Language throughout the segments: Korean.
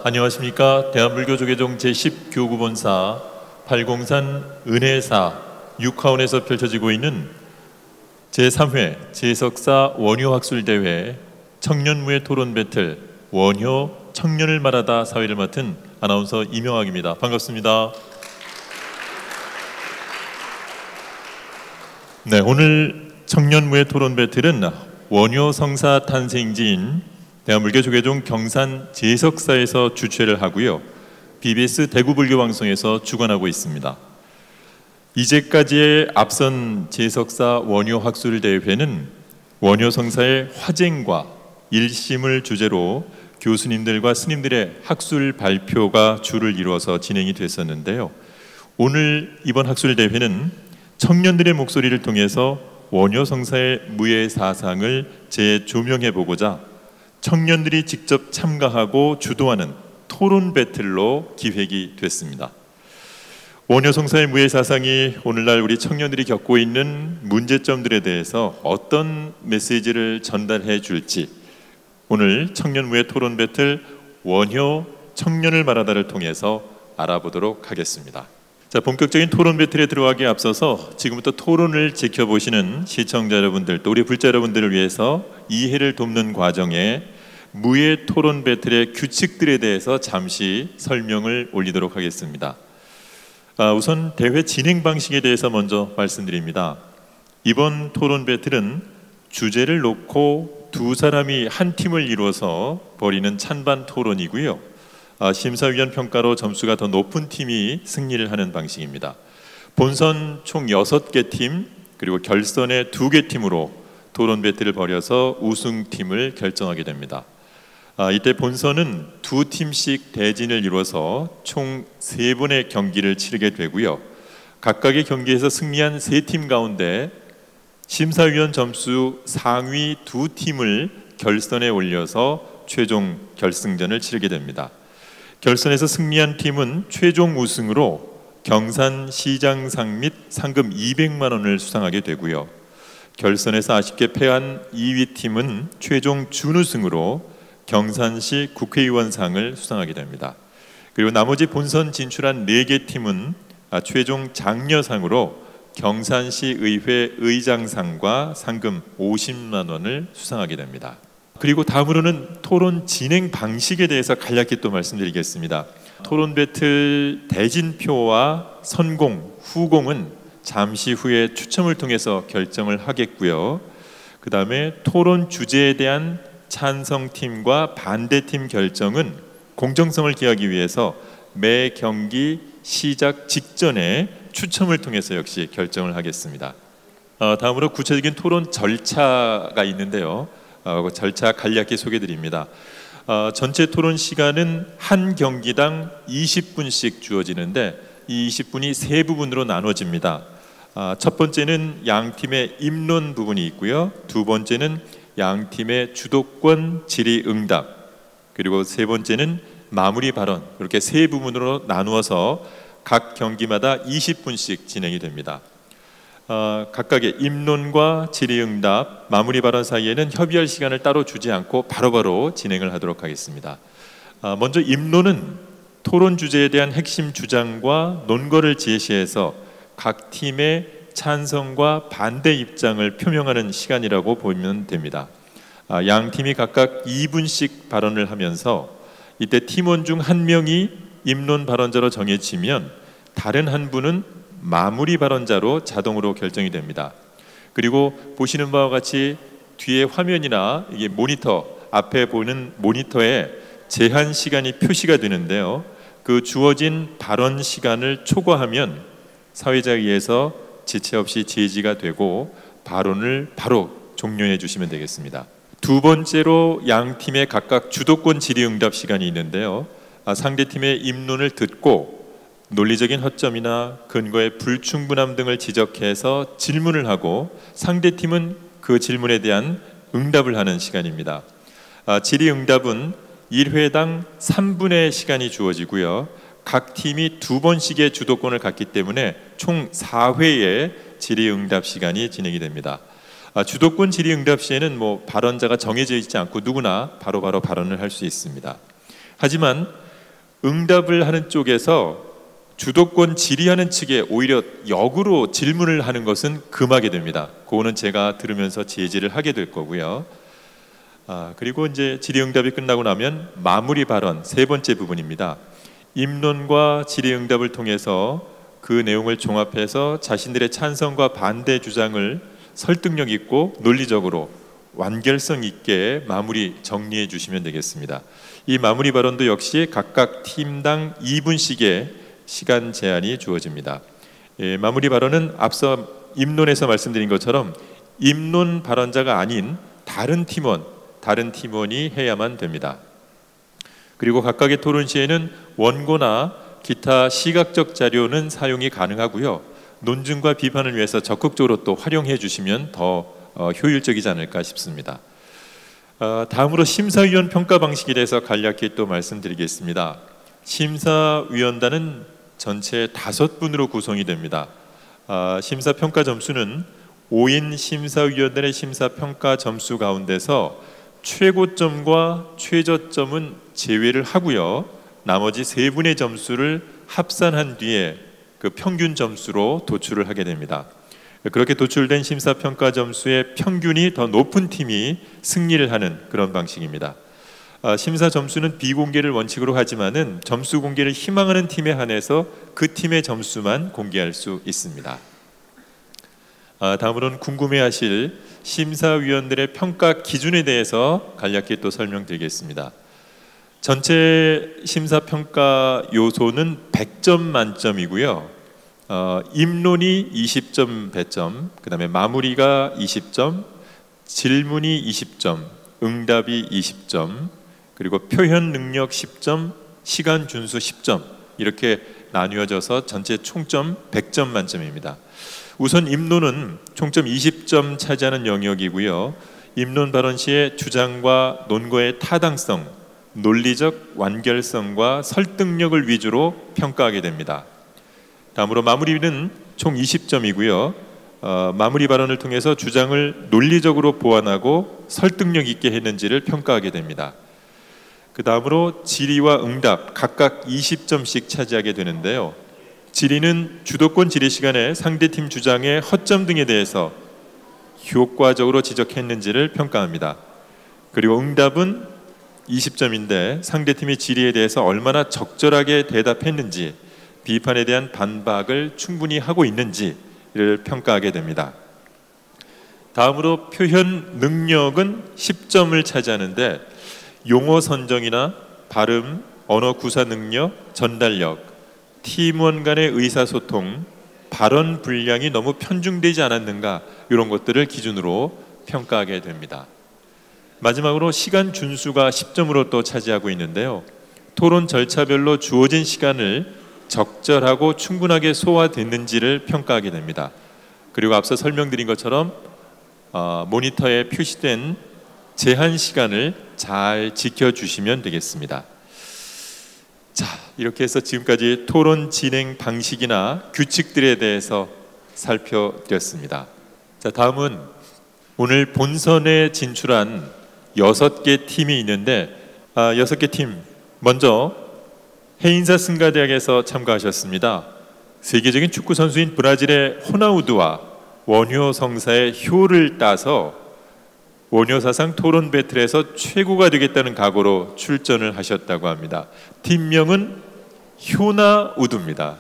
안녕하십니까. 대한불교조계종 제10교구본사 803 은혜사 6화원에서 펼쳐지고 있는 제3회 제석사 원효학술대회 청년무예 토론 배틀 원효 청년을 말하다 사회를 맡은 아나운서 이명학입니다. 반갑습니다. 네, 오늘 청년무예 토론 배틀은 원효 성사 탄생지인 대한불교조계종 경산 제석사에서 주최를 하고요, BBS 대구불교방송에서 주관하고 있습니다. 이제까지의 앞선 제석사 원효학술대회는 원효 성사의 화쟁과 일심을 주제로 교수님들과 스님들의 학술 발표가 주를 이루어서 진행이 됐었는데요, 오늘 이번 학술대회는 청년들의 목소리를 통해서 원효 성사의 무예 사상을 재조명해보고자 청년들이 직접 참가하고 주도하는 토론 배틀로 기획이 됐습니다. 원효 성사의 무예 사상이 오늘날 우리 청년들이 겪고 있는 문제점들에 대해서 어떤 메시지를 전달해 줄지 오늘 청년 무예 토론 배틀 원효 청년을 말하다를 통해서 알아보도록 하겠습니다. 자, 본격적인 토론 배틀에 들어가기에 앞서서 지금부터 토론을 지켜보시는 시청자 여러분들, 또 우리 불자 여러분들을 위해서 이해를 돕는 과정에 무예 토론 배틀의 규칙들에 대해서 잠시 설명을 올리도록 하겠습니다. 우선 대회 진행 방식에 대해서 먼저 말씀드립니다. 이번 토론 배틀은 주제를 놓고 두 사람이 한 팀을 이루어서 벌이는 찬반 토론이고요, 심사위원 평가로 점수가 더 높은 팀이 승리를 하는 방식입니다. 본선 총 6개 팀, 그리고 결선의 2개 팀으로 토론 배틀을 벌여서 우승팀을 결정하게 됩니다. 이때 본선은 2팀씩 대진을 이루어서 총 3번의 경기를 치르게 되고요, 각각의 경기에서 승리한 3팀 가운데 심사위원 점수 상위 2팀을 결선에 올려서 최종 결승전을 치르게 됩니다. 결선에서 승리한 팀은 최종 우승으로 경산시장상 및 상금 200만 원을 수상하게 되고요, 결선에서 아쉽게 패한 2위 팀은 최종 준우승으로 경산시 국회의원상을 수상하게 됩니다. 그리고 나머지 본선 진출한 4개 팀은 최종 장려상으로 경산시 의회 의장상과 상금 50만 원을 수상하게 됩니다. 그리고 다음으로는 토론 진행 방식에 대해서 간략히 또 말씀드리겠습니다. 토론 배틀 대진표와 선공, 후공은 잠시 후에 추첨을 통해서 결정을 하겠고요, 그 다음에 토론 주제에 대한 찬성팀과 반대팀 결정은 공정성을 기하기 위해서 매 경기 시작 직전에 추첨을 통해서 역시 결정을 하겠습니다. 다음으로 구체적인 토론 절차가 있는데요, 절차 간략히 소개드립니다. 전체 토론 시간은 한 경기당 20분씩 주어지는데 이 20분이 3부분으로 나눠집니다. 첫 번째는 양 팀의 입론 부분이 있고요, 두 번째는 양 팀의 주도권 질의응답, 그리고 세 번째는 마무리 발언, 이렇게 3부분으로 나누어서 각 경기마다 20분씩 진행이 됩니다. 각각의 입론과 질의응답, 마무리 발언 사이에는 협의할 시간을 따로 주지 않고 바로바로 진행을 하도록 하겠습니다. 먼저 입론은 토론 주제에 대한 핵심 주장과 논거를 제시해서 각 팀의 찬성과 반대 입장을 표명하는 시간이라고 보면 됩니다. 양 팀이 각각 2분씩 발언을 하면서 이때 팀원 중 한 명이 입론 발언자로 정해지면 다른 한 분은 마무리 발언자로 자동으로 결정이 됩니다. 그리고 보시는 바와 같이 뒤에 화면이나 이게 모니터, 앞에 보는 모니터에 제한 시간이 표시가 되는데요, 그 주어진 발언 시간을 초과하면 사회자에 의해서 지체 없이 제지가 되고 발언을 바로 종료해 주시면 되겠습니다. 두 번째로 양 팀의 각각 주도권 질의응답 시간이 있는데요, 상대팀의 입론을 듣고 논리적인 허점이나 근거의 불충분함 등을 지적해서 질문을 하고 상대팀은 그 질문에 대한 응답을 하는 시간입니다. 질의응답은 1회당 3분의 시간이 주어지고요, 각 팀이 2번씩의 주도권을 갖기 때문에 총 4회의 질의응답 시간이 진행이 됩니다. 주도권 질의응답 시에는 발언자가 정해져 있지 않고 누구나 바로바로 발언을 할 수 있습니다. 하지만 응답을 하는 쪽에서 주도권 질의하는 측에 오히려 역으로 질문을 하는 것은 금하게 됩니다. 그거는 제가 들으면서 제지를 하게 될 거고요. 그리고 이제 질의응답이 끝나고 나면 마무리 발언, 세 번째 부분입니다. 입론과 질의응답을 통해서 그 내용을 종합해서 자신들의 찬성과 반대 주장을 설득력 있고 논리적으로 완결성 있게 마무리 정리해 주시면 되겠습니다. 이 마무리 발언도 역시 각각 팀당 2분씩의 시간 제한이 주어집니다. 마무리 발언은 앞서 입론에서 말씀드린 것처럼 입론 발언자가 아닌 다른 팀원이 해야만 됩니다. 그리고 각각의 토론 시에는 원고나 기타 시각적 자료는 사용이 가능하고요. 논증과 비판을 위해서 적극적으로 또 활용해 주시면 더 효율적이지 않을까 싶습니다. 다음으로 심사위원 평가 방식에 대해서 간략히 또 말씀드리겠습니다. 심사위원단은 전체 5분으로 구성이 됩니다. 심사평가 점수는 5인 심사위원단의 심사평가 점수 가운데서 최고점과 최저점은 제외를 하고요. 나머지 3분의 점수를 합산한 뒤에 그 평균 점수로 도출을 하게 됩니다. 그렇게 도출된 심사평가 점수의 평균이 더 높은 팀이 승리를 하는 그런 방식입니다. 심사 점수는 비공개를 원칙으로 하지만은 점수 공개를 희망하는 팀에 한해서 그 팀의 점수만 공개할 수 있습니다. 다음으로는 궁금해하실 심사위원들의 평가 기준에 대해서 간략히 또 설명드리겠습니다. 전체 심사평가 요소는 100점 만점이고요. 입론이 20점 배점, 그 다음에 마무리가 20점, 질문이 20점, 응답이 20점, 그리고 표현 능력 10점, 시간 준수 10점 이렇게 나뉘어져서 전체 총점 100점 만점입니다. 우선 입론은 총점 20점 차지하는 영역이고요. 입론 발언 시에 주장과 논거의 타당성, 논리적 완결성과 설득력을 위주로 평가하게 됩니다. 다음으로 마무리는 총 20점이고요. 마무리 발언을 통해서 주장을 논리적으로 보완하고 설득력 있게 했는지를 평가하게 됩니다. 그 다음으로 질의와 응답 각각 20점씩 차지하게 되는데요. 질의는 주도권 질의 시간에 상대팀 주장의 허점 등에 대해서 효과적으로 지적했는지를 평가합니다. 그리고 응답은 20점인데 상대팀의 질의에 대해서 얼마나 적절하게 대답했는지, 비판에 대한 반박을 충분히 하고 있는지를 평가하게 됩니다. 다음으로 표현 능력은 10점을 차지하는데 용어 선정이나 발음, 언어 구사 능력, 전달력, 팀원 간의 의사소통, 발언 분량이 너무 편중되지 않았는가 이런 것들을 기준으로 평가하게 됩니다. 마지막으로 시간 준수가 10점으로 또 차지하고 있는데요. 토론 절차별로 주어진 시간을 적절하고 충분하게 소화됐는지를 평가하게 됩니다. 그리고 앞서 설명드린 것처럼 모니터에 표시된 제한 시간을 잘 지켜주시면 되겠습니다. 자, 이렇게 해서 지금까지 토론 진행 방식이나 규칙들에 대해서 살펴드렸습니다. 자, 다음은 오늘 본선에 진출한 6개 팀이 있는데 6개 팀 먼저 헤인사 승가대학에서 참가하셨습니다. 세계적인 축구 선수인 브라질의 호나우두와 원효 성사의 효를 따서 원효 사상 토론 배틀에서 최고가 되겠다는 각오로 출전을 하셨다고 합니다. 팀명은 효나우두입니다.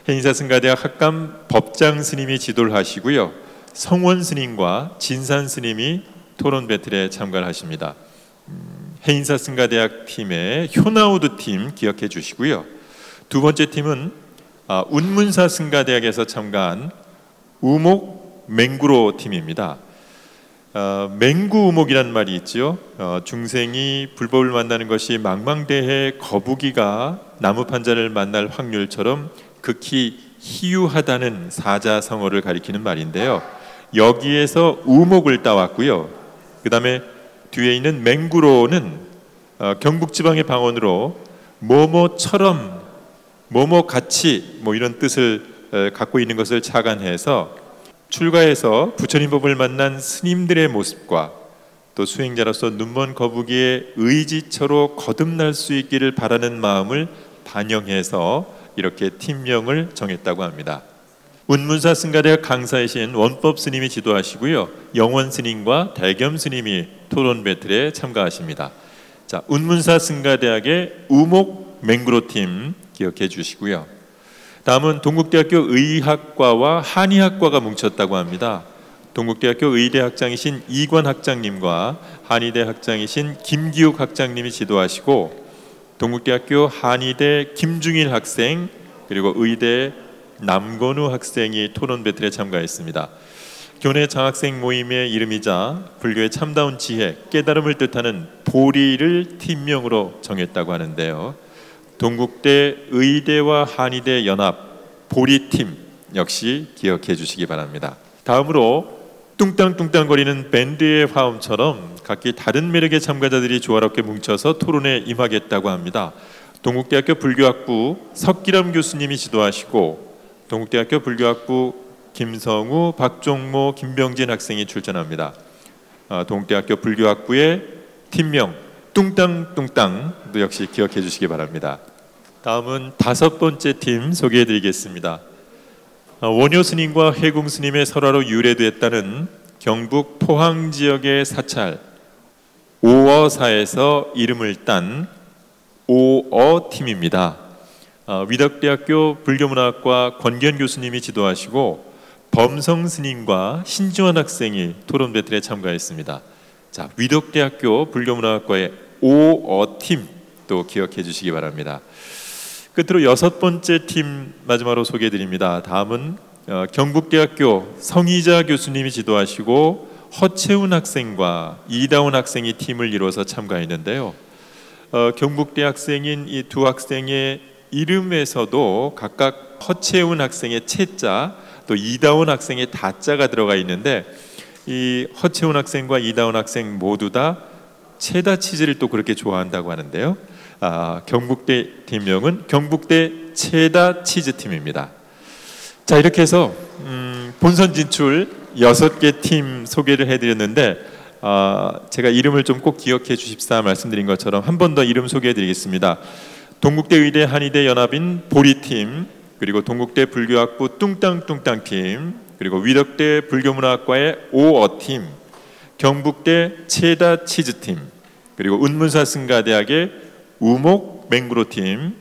헤인사 승가대학 학감 법장 스님이 지도를 하시고요. 성원 스님과 진산 스님이 토론 배틀에 참가를 하십니다. 헤인사 승가대학 팀의 효나우두 팀 기억해 주시고요. 두 번째 팀은 운문사 승가대학에서 참가한 우목 맹구로 팀입니다. 맹구 우목이란 말이 있죠. 중생이 불법을 만나는 것이 망망대해 거북이가 나무 판자를 만날 확률처럼 극히 희유하다는 사자성어를 가리키는 말인데요. 여기에서 우목을 따왔고요. 그 다음에 뒤에 있는 맹구로는 경북지방의 방언으로 뭐뭐처럼, 뭐뭐같이 이런 뜻을 갖고 있는 것을 착안해서 출가해서 부처님 법을 만난 스님들의 모습과 또 수행자로서 눈먼 거북이의 의지처로 거듭날 수 있기를 바라는 마음을 반영해서 이렇게 팀명을 정했다고 합니다. 운문사 승가대학 강사이신 원법 스님이 지도하시고요, 영원 스님과 대겸 스님이 토론 배틀에 참가하십니다. 자, 운문사 승가대학의 우목 맹구로 팀 기억해 주시고요. 다음은 동국대학교 의학과와 한의학과가 뭉쳤다고 합니다. 동국대학교 의대 학장이신 이관 학장님과 한의대 학장이신 김기욱 학장님이 지도하시고, 동국대학교 한의대 김중일 학생 그리고 의대 남건우 학생이 토론 배틀에 참가했습니다. 교내 장학생 모임의 이름이자 불교의 참다운 지혜, 깨달음을 뜻하는 보리를 팀명으로 정했다고 하는데요. 동국대 의대와 한의대 연합 보리팀 역시 기억해 주시기 바랍니다. 다음으로 뚱땅뚱땅거리는 밴드의 화음처럼 각기 다른 매력의 참가자들이 조화롭게 뭉쳐서 토론에 임하겠다고 합니다. 동국대학교 불교학부 석기람 교수님이 지도하시고, 동국대학교 불교학부 김성우, 박종모, 김병진 학생이 출전합니다. 동국대학교 불교학부의 팀명 뚱땅뚱땅도 역시 기억해 주시기 바랍니다. 다음은 5번째 팀 소개해 드리겠습니다. 원효 스님과 회궁 스님의 설화로 유래됐다는 경북 포항 지역의 사찰 오어사에서 이름을 딴 오어팀입니다. 위덕대학교 불교문화학과 권견 교수님이 지도하시고, 범성 스님과 신지원 학생이 토론 배틀에 참가했습니다. 자, 위덕대학교 불교문화학과의 오어팀 또 기억해 주시기 바랍니다. 끝으로 6번째 팀 마지막으로 소개해 드립니다. 다음은 경북대학교 성희자 교수님이 지도하시고 허채훈 학생과 이다운 학생이 팀을 이루어서 참가했는데요. 경북대 학생인 이 두 학생의 이름에서도 각각 허채훈 학생의 채자, 또 이다운 학생의 다자가 들어가 있는데, 이 허채훈 학생과 이다운 학생 모두 다 체다 치즈를 또 그렇게 좋아한다고 하는데요. 경북대 팀명은 경북대 체다 치즈 팀입니다. 자, 이렇게 해서 본선 진출 6개 팀 소개를 해드렸는데, 제가 이름을 좀 꼭 기억해 주십사 말씀드린 것처럼 한 번 더 이름 소개해 드리겠습니다. 동국대 의대 한의대 연합인 보리팀, 그리고 동국대 불교학부 뚱땅뚱땅팀, 그리고 위덕대 불교문화학과의 오어팀, 경북대 체다 치즈팀, 그리고 운문사 승가대학의 우목 맹구로팀,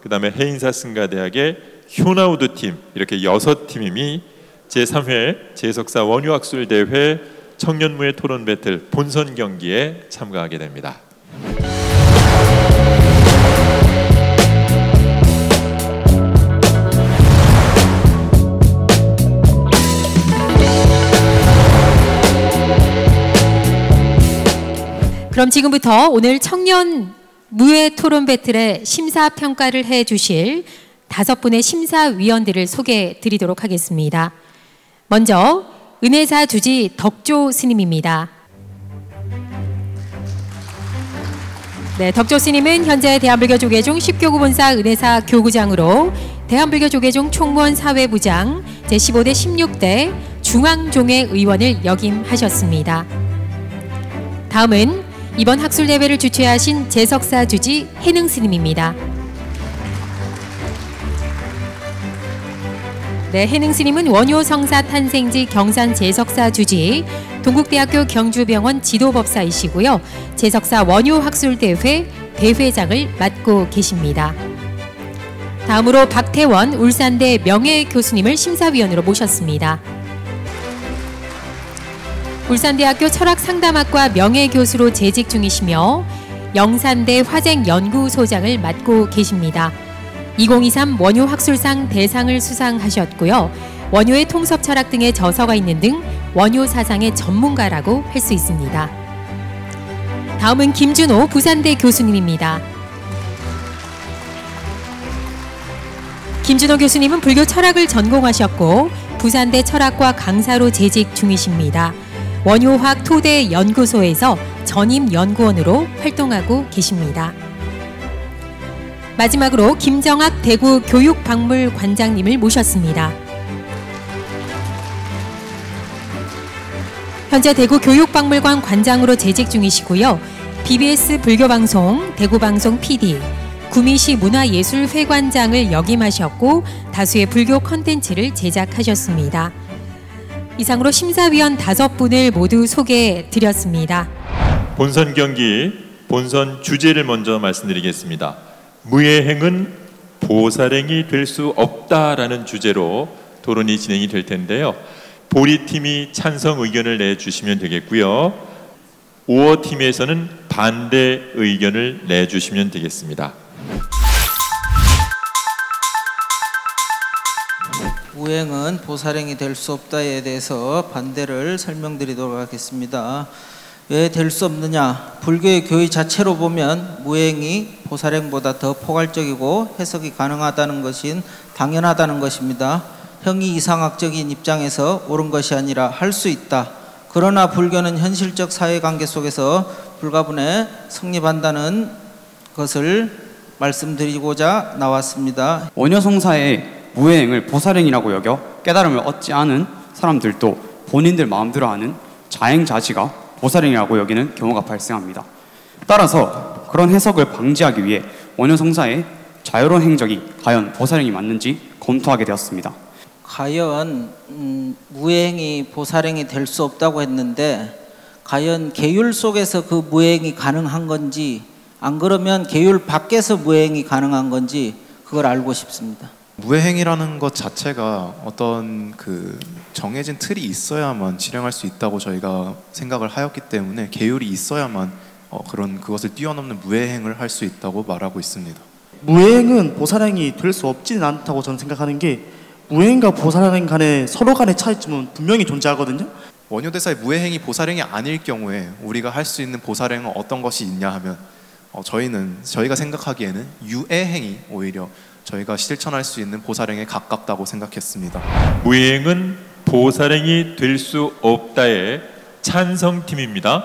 그 다음에 해인사 승가대학의 효나우드팀, 이렇게 6팀이 제3회 제석사 원효학술대회 청년무예 토론 배틀 본선 경기에 참가하게 됩니다. 그럼 지금부터 오늘 청년 무예 토론 배틀의 심사평가를 해주실 5분의 심사위원들을 소개해 드리도록 하겠습니다. 먼저 은혜사 주지 덕조 스님입니다. 네, 덕조 스님은 현재 대한불교조계종 10교구 본사 은혜사 교구장으로 대한불교조계종 총무원 사회부장 제15대 16대 중앙종회 의원을 역임하셨습니다. 다음은 이번 학술대회를 주최하신 제석사 주지 해능 스님입니다. 네, 해능 스님은 원효 성사 탄생지 경산 제석사 주지, 동국대학교 경주병원 지도법사이시고요. 제석사 원효 학술대회 대회장을 맡고 계십니다. 다음으로 박태원 울산대 명예교수님을 심사위원으로 모셨습니다. 울산대학교 철학상담학과 명예교수로 재직 중이시며 영산대 화쟁연구소장을 맡고 계십니다. 2023 원효학술상 대상을 수상하셨고요. 원효의 통섭철학 등의 저서가 있는 등 원효 사상의 전문가라고 할 수 있습니다. 다음은 김준호 부산대 교수님입니다. 김준호 교수님은 불교 철학을 전공하셨고 부산대 철학과 강사로 재직 중이십니다. 원효학 토대 연구소에서 전임 연구원으로 활동하고 계십니다. 마지막으로 김정학 대구 교육박물관장님을 모셨습니다. 현재 대구 교육박물관 관장으로 재직 중이시고요. BBS 불교방송, 대구방송 PD, 구미시 문화예술회관장을 역임하셨고 다수의 불교 콘텐츠를 제작하셨습니다. 이상으로 심사위원 5분을 모두 소개해 드렸습니다. 본선 경기, 본선 주제를 먼저 말씀드리겠습니다. 무예행은 보살행이 될 수 없다라는 주제로 토론이 진행이 될 텐데요. 보리팀이 찬성 의견을 내주시면 되겠고요. 오어팀에서는 반대 의견을 내주시면 되겠습니다. 무행은 보살행이 될 수 없다에 대해서 반대를 설명드리도록 하겠습니다. 왜 될 수 없느냐? 불교의 교의 자체로 보면 무행이 보살행보다 더 포괄적이고 해석이 가능하다는 것인 당연하다는 것입니다. 형이 이상학적인 입장에서 옳은 것이 아니라 할 수 있다. 그러나 불교는 현실적 사회관계 속에서 불가분에 성립한다는 것을 말씀드리고자 나왔습니다. 원효성사의 무예행을 보살행이라고 여겨 깨달음을 얻지 않은 사람들도 본인들 마음대로 하는 자행자지가 보살행이라고 여기는 경우가 발생합니다. 따라서 그런 해석을 방지하기 위해 원효성사의 자유로운 행적이 과연 보살행이 맞는지 검토하게 되었습니다. 과연 무행이 보살행이 될 수 없다고 했는데 과연 계율 속에서 그 무행이 가능한 건지 안 그러면 계율 밖에서 무행이 가능한 건지 그걸 알고 싶습니다. 무예행이라는 것 자체가 어떤 정해진 틀이 있어야만 실행할 수 있다고 저희가 생각을 하였기 때문에 계율이 있어야만 그것을 뛰어넘는 무예행을 할 수 있다고 말하고 있습니다. 무예행은 보살행이 될 수 없지는 않다고 저는 생각하는 게 무예행과 보살행 간의 서로 간의 차이점은 분명히 존재하거든요. 원효대사의 무예행이 보살행이 아닐 경우에 우리가 할 수 있는 보살행은 어떤 것이 있냐 하면 저희가 생각하기에는 유예행이 오히려 저희가 실천할 수 있는 보살행에 가깝다고 생각했습니다. 무예행은 보살행이 될 수 없다의 찬성팀입니다.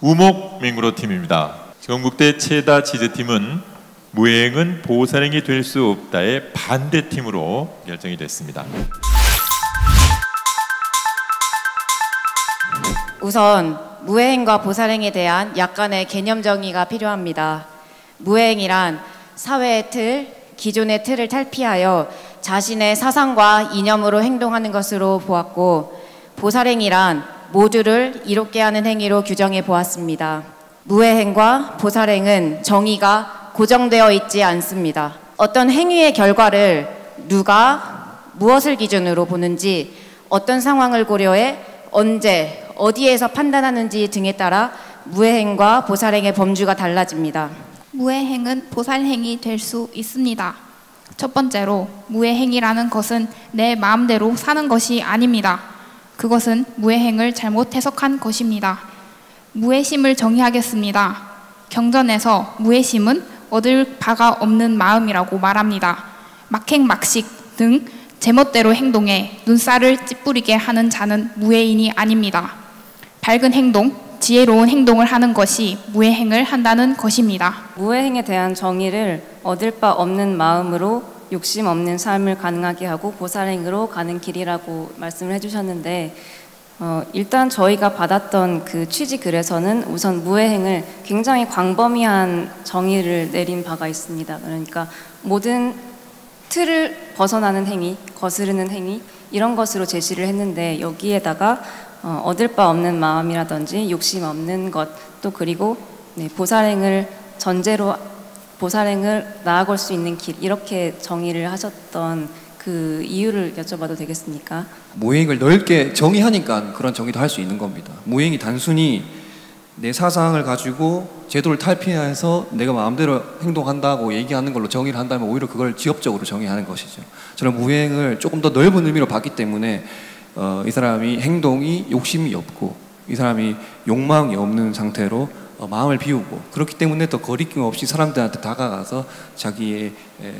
우목맹구로 팀입니다. 경북대 최다 지지팀은 무예행은 보살행이 될 수 없다의 반대팀으로 결정이 됐습니다. 우선 무예행과 보살행에 대한 약간의 개념 정의가 필요합니다. 무예행이란 사회의 틀, 기존의 틀을 탈피하여 자신의 사상과 이념으로 행동하는 것으로 보았고, 보살행이란 모두를 이롭게 하는 행위로 규정해 보았습니다. 무예행과 보살행은 정의가 고정되어 있지 않습니다. 어떤 행위의 결과를 누가 무엇을 기준으로 보는지, 어떤 상황을 고려해 언제, 어디에서 판단하는지 등에 따라 무예행과 보살행의 범주가 달라집니다. 무예행은 보살행이 될 수 있습니다. 첫 번째로 무예행이라는 것은 내 마음대로 사는 것이 아닙니다. 그것은 무예행을 잘못 해석한 것입니다. 무예심을 정의하겠습니다. 경전에서 무예심은 얻을 바가 없는 마음이라고 말합니다. 막행막식 등 제멋대로 행동해 눈살을 찌푸리게 하는 자는 무예인이 아닙니다. 밝은 행동, 지혜로운 행동을 하는 것이 무예행을 한다는 것입니다. 무예행에 대한 정의를 얻을 바 없는 마음으로 욕심 없는 삶을 가능하게 하고 보살행으로 가는 길이라고 말씀을 해주셨는데, 일단 저희가 받았던 그 취지글에서는 우선 무예행을 굉장히 광범위한 정의를 내린 바가 있습니다. 그러니까 모든 틀을 벗어나는 행위, 거스르는 행위, 이런 것으로 제시를 했는데, 여기에다가 얻을 바 없는 마음이라든지 욕심 없는 것, 또 그리고 보살행을 전제로 보살행을 나아갈 수 있는 길, 이렇게 정의를 하셨던 그 이유를 여쭤봐도 되겠습니까? 무예행을 넓게 정의하니까 그런 정의도 할 수 있는 겁니다. 무예행이 단순히 내 사상을 가지고 제도를 탈피해서 내가 마음대로 행동한다고 얘기하는 걸로 정의를 한다면 오히려 그걸 지엽적으로 정의하는 것이죠. 저는 무예행을 조금 더 넓은 의미로 봤기 때문에 이 사람이 행동이 욕심이 없고 이 사람이 욕망이 없는 상태로 마음을 비우고, 그렇기 때문에 더 거리낌 없이 사람들한테 다가가서 자기의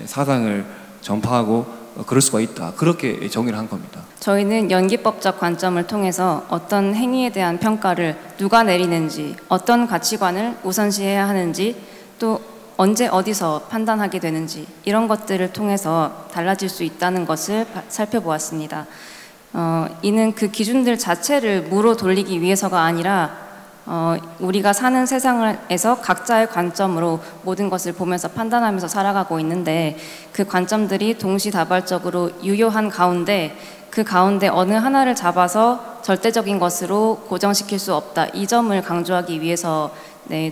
사상을 전파하고 그럴 수가 있다. 그렇게 정의를 한 겁니다. 저희는 연기법적 관점을 통해서 어떤 행위에 대한 평가를 누가 내리는지, 어떤 가치관을 우선시해야 하는지, 또 언제 어디서 판단하게 되는지, 이런 것들을 통해서 달라질 수 있다는 것을 살펴보았습니다. 이는 그 기준들 자체를 무로 돌리기 위해서가 아니라 우리가 사는 세상에서 각자의 관점으로 모든 것을 보면서 판단하면서 살아가고 있는데 그 관점들이 동시다발적으로 유효한 가운데 그 가운데 어느 하나를 잡아서 절대적인 것으로 고정시킬 수 없다. 이 점을 강조하기 위해서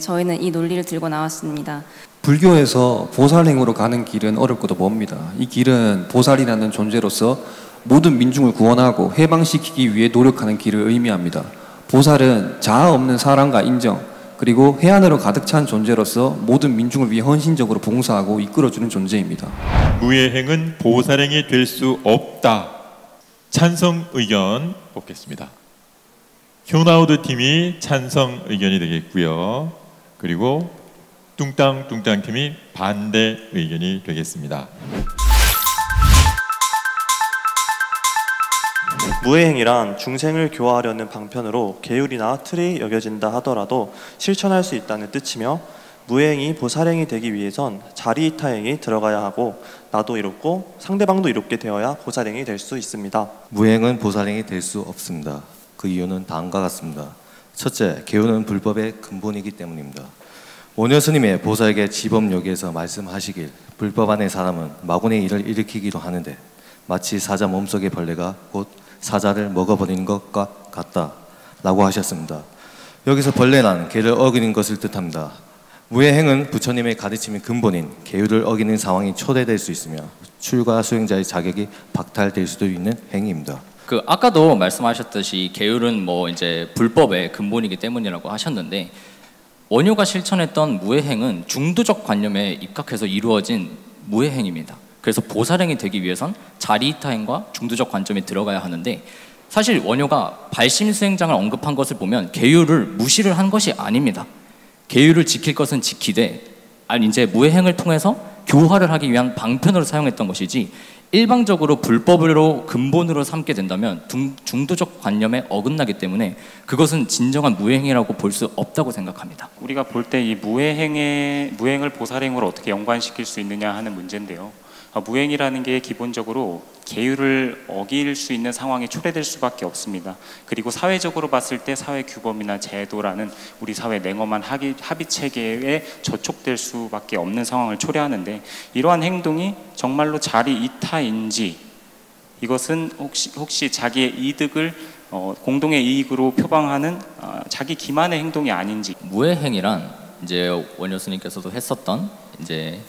저희는 이 논리를 들고 나왔습니다. 불교에서 보살행으로 가는 길은 어렵고도 멉니다. 이 길은 보살이라는 존재로서 모든 민중을 구원하고 해방시키기 위해 노력하는 길을 의미합니다. 보살은 자아 없는 사랑과 인정, 그리고 해안으로 가득 찬 존재로서 모든 민중을 위해 헌신적으로 봉사하고 이끌어주는 존재입니다. 무예행은 보살행이 될 수 없다. 찬성 의견 뽑겠습니다. 효나우드 팀이 찬성 의견이 되겠고요. 그리고 뚱땅 팀이 반대 의견이 되겠습니다. 무예행이란 중생을 교화하려는 방편으로 계율이나 틀이 여겨진다 하더라도 실천할 수 있다는 뜻이며, 무예행이 보살행이 되기 위해선 자리이타행이 들어가야 하고 나도 이롭고 상대방도 이롭게 되어야 보살행이 될 수 있습니다. 무예행은 보살행이 될 수 없습니다. 그 이유는 다음과 같습니다. 첫째, 계율은 불법의 근본이기 때문입니다. 원효 스님의 보살계 지법요기에서 말씀하시길, 불법 안의 사람은 마군의 일을 일으키기도 하는데 마치 사자 몸속의 벌레가 곧 사자를 먹어버리는 것과 같다 라고 하셨습니다. 여기서 벌레란 계를 어기는 것을 뜻합니다. 무예행은 부처님의 가르침의 근본인 계율을 어기는 상황이 초래될 수 있으며 출가 수행자의 자격이 박탈될 수도 있는 행위입니다. 아까도 말씀하셨듯이 계율은 이제 불법의 근본이기 때문이라고 하셨는데, 원효가 실천했던 무예행은 중도적 관념에 입각해서 이루어진 무예행입니다. 그래서 보살행이 되기 위해선 자리이타행과 중도적 관점에 들어가야 하는데, 사실 원효가 발심수행장을 언급한 것을 보면 계율을 무시를 한 것이 아닙니다. 계율을 지킬 것은 지키되, 이제 무예행을 통해서 교화를 하기 위한 방편으로 사용했던 것이지, 일방적으로 불법으로 근본으로 삼게 된다면 중도적 관념에 어긋나기 때문에 그것은 진정한 무예행이라고 볼 수 없다고 생각합니다. 우리가 볼 때 이 무예행을 보살행으로 어떻게 연관시킬 수 있느냐 하는 문제인데요. 무예행이라는 게 기본적으로 계율을 어길 수 있는 상황이 초래될 수밖에 없습니다. 그리고 사회적으로 봤을 때 사회 규범이나 제도라는 우리 사회 냉엄한 합의 체계에 저촉될 수밖에 없는 상황을 초래하는데, 이러한 행동이 정말로 자리 이타인지, 이것은 혹시 자기의 이득을 공동의 이익으로 표방하는 자기 기만의 행동이 아닌지. 무예행이란 이제 원효 스님께서도 했었던 이제